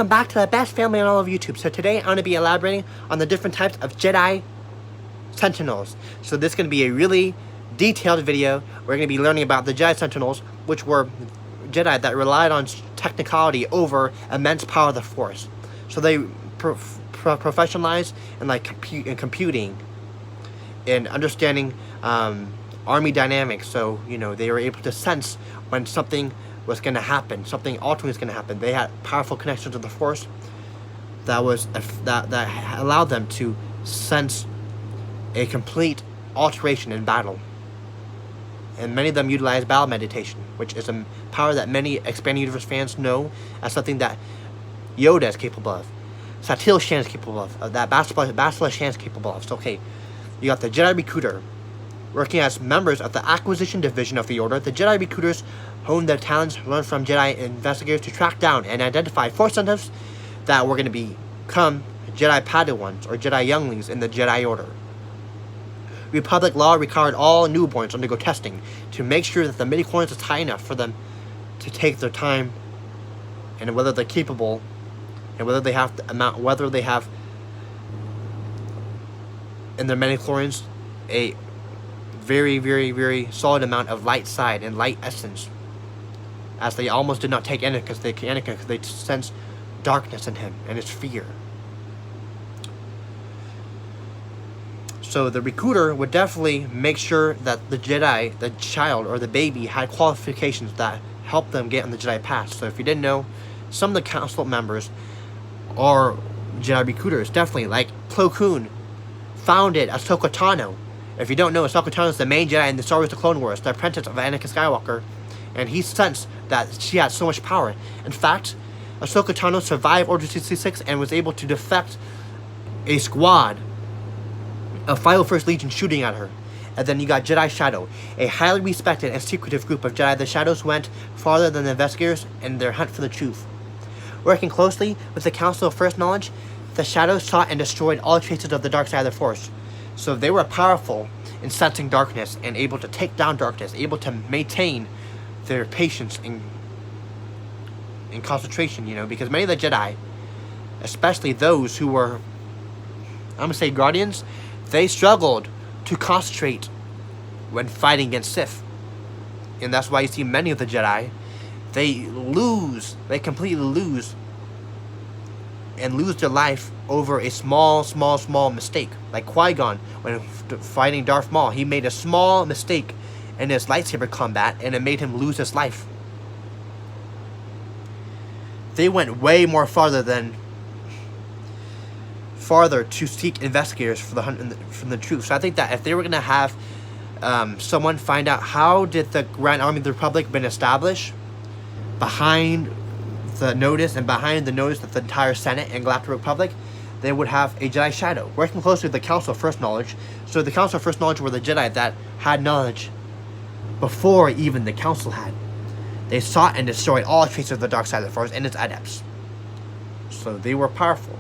welcome back to the best family on all of YouTube. So today I'm going to be elaborating on the different types of Jedi Sentinels. So this is going to be a really detailed video. We're going to be learning about the Jedi Sentinels, which were Jedi that relied on technicality over immense power of the Force. So they professionalized in computing and understanding army dynamics. So they were able to sense when something was going to happen, something altering was going to happen. They had powerful connections to the Force that allowed them to sense a complete alteration in battle. And many of them utilize battle meditation, which is a power that many Expanded Universe fans know as something that Yoda is capable of, Satele Shan is capable of, that Bastila Shan is capable of. So okay, you got the Jedi Recruiter. Working as members of the Acquisition Division of the Order, the Jedi Recruiters hone their talents learned from Jedi investigators to track down and identify Force sentinels that were going to become Jedi Padawans or Jedi younglings in the Jedi Order. Republic law required all newborns undergo testing to make sure that the midichlorians is high enough for them to take their time, and whether they're capable, and whether they have in their midichlorians a very, very, very solid amount of light side and light essence, as they almost did not take Anakin because they sensed darkness in him and his fear. So the Recruiter would definitely make sure that the Jedi, the child or the baby, had qualifications that helped them get on the Jedi path. So if you didn't know, some of the council members are Jedi Recruiters, definitely, like Plo Koon, founded Ahsoka Tano. If you don't know, Ahsoka Tano is the main Jedi in the Star Wars The Clone Wars, the apprentice of Anakin Skywalker, and he sensed that she had so much power. In fact, Ahsoka Tano survived Order 66 and was able to defect a squad of 501st Legion shooting at her. And then you got Jedi Shadow, a highly respected and secretive group of Jedi. The Shadows went farther than the investigators in their hunt for the truth. Working closely with the Council of First Knowledge, the Shadows sought and destroyed all traces of the dark side of the Force. So they were powerful in sensing darkness and able to take down darkness, able to maintain their patience and concentration, because many of the Jedi, especially those who were, I'm going to say Guardians, they struggled to concentrate when fighting against Sith. And that's why you see many of the Jedi, they completely lose their life over a small mistake. Like Qui-Gon, when fighting Darth Maul, he made a small mistake in his lightsaber combat, and it made him lose his life. They went way more farther to seek investigators for the hunt from the truth. So I think that if they were going to have someone find out how did the Grand Army of the Republic been established, behind the notice that the entire Senate and Galactic Republic, they would have a Jedi Shadow working closely with the Council of First Knowledge. So the Council of First Knowledge were the Jedi that had knowledge before even the Council had. They sought and destroyed all traces of the dark side of the Force and its adepts. So they were powerful,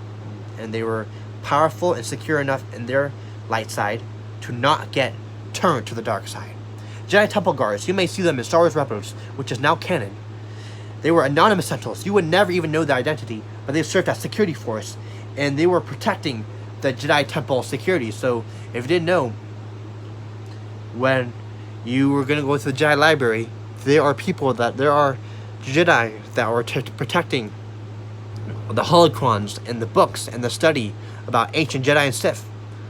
and they were powerful and secure enough in their light side to not get turned to the dark side. Jedi Temple Guards, you may see them in Star Wars Rebels, which is now canon. They were anonymous sentinels. You would never even know their identity, but they served as security force, and they were protecting the Jedi Temple security. So if you didn't know, when you were going to go to the Jedi Library, there are Jedi that were protecting the holocrons and the books and the study about ancient Jedi and Sith.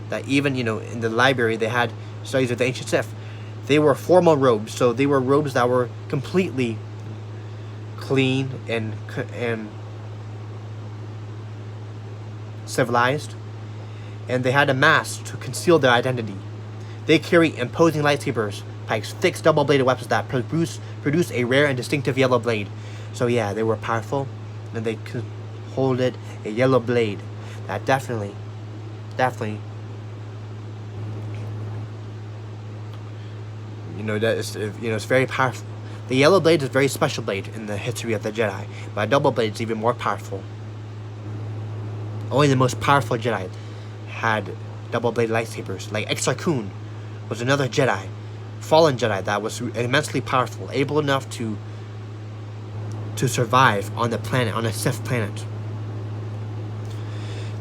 That even, in the library they had studies of the ancient Sith. They were formal robes, so they were robes that were completely clean and civilized, and they had a mask to conceal their identity. They carry imposing lightsabers, pikes, thick double-bladed weapons that produce a rare and distinctive yellow blade. So yeah, they were powerful, and they could hold a yellow blade that definitely, it's very powerful. The yellow blade is a very special blade in the history of the Jedi, but a double blade is even more powerful. Only the most powerful Jedi had double-bladed lightsabers. Like Exar Kun was another Jedi, fallen Jedi, that was immensely powerful, able enough to survive on the planet, on a Sith planet.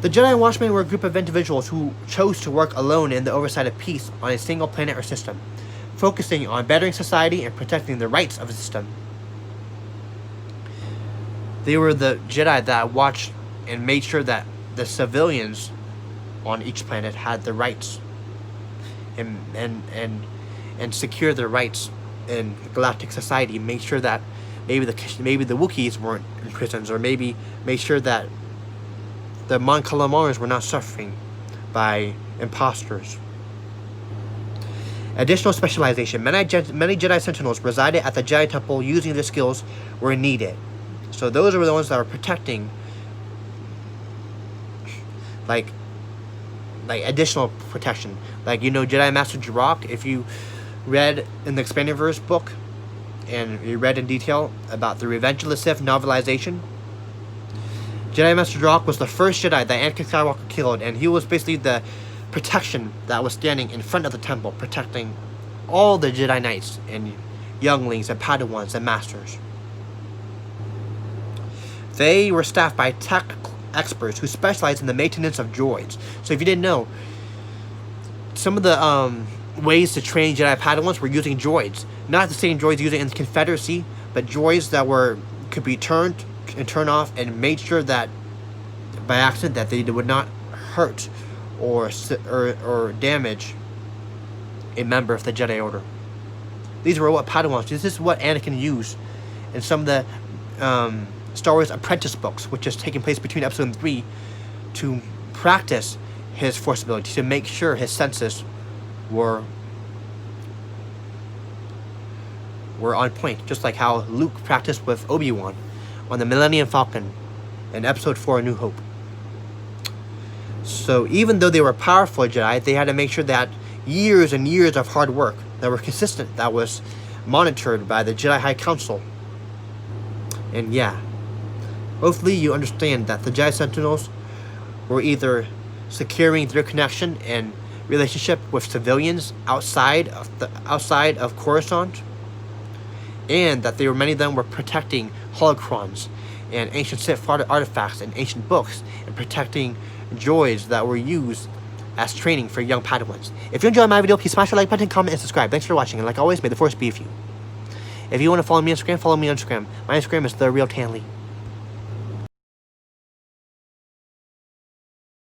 The Jedi Watchmen were a group of individuals who chose to work alone in the oversight of peace on a single planet or system, focusing on bettering society and protecting the rights of the system. They were the Jedi that watched and made sure that the civilians on each planet had the rights and secure their rights in galactic society. Made sure that maybe the Wookiees weren't in prisons, or maybe made sure that the Mon Calamars were not suffering by imposters. Additional specialization. Many Jedi Sentinels resided at the Jedi Temple using their skills where needed. So those are the ones that are protecting, like additional protection. Like, you know, Jedi Master Jirok, if you read in the Expandiverse book, and you read in detail about the Revenge of the Sith novelization, Jedi Master Jirok was the first Jedi that Anakin Skywalker killed, and he was basically the protection that was standing in front of the temple, protecting all the Jedi Knights and younglings and Padawans and Masters. They were staffed by tech experts who specialized in the maintenance of droids. So if you didn't know, some of the ways to train Jedi Padawans were using droids. Not the same droids used in the Confederacy, but droids that could be turned and turned off, and made sure that by accident that they would not hurt or damage a member of the Jedi Order. These were what Padawans. This is what Anakin used in some of the Star Wars Apprentice books, which is taking place between Episode and 3, to practice his Force ability, to make sure his senses were on point, just like how Luke practiced with Obi-Wan on the Millennium Falcon in Episode 4, A New Hope. So even though they were powerful Jedi, they had to make sure that years and years of hard work that were consistent, that was monitored by the Jedi High Council. And yeah, hopefully you understand that the Jedi Sentinels were either securing their connection and relationship with civilians outside of Coruscant, and that many of them were protecting holocrons and ancient Sith artifacts and ancient books, and protecting droids that were used as training for young Padawans. If you enjoyed my video, please smash the like button, comment, and subscribe. Thanks for watching, and like always, may the Force be with you. If you want to follow me on Instagram, follow me on Instagram. My Instagram is TheRealTanley.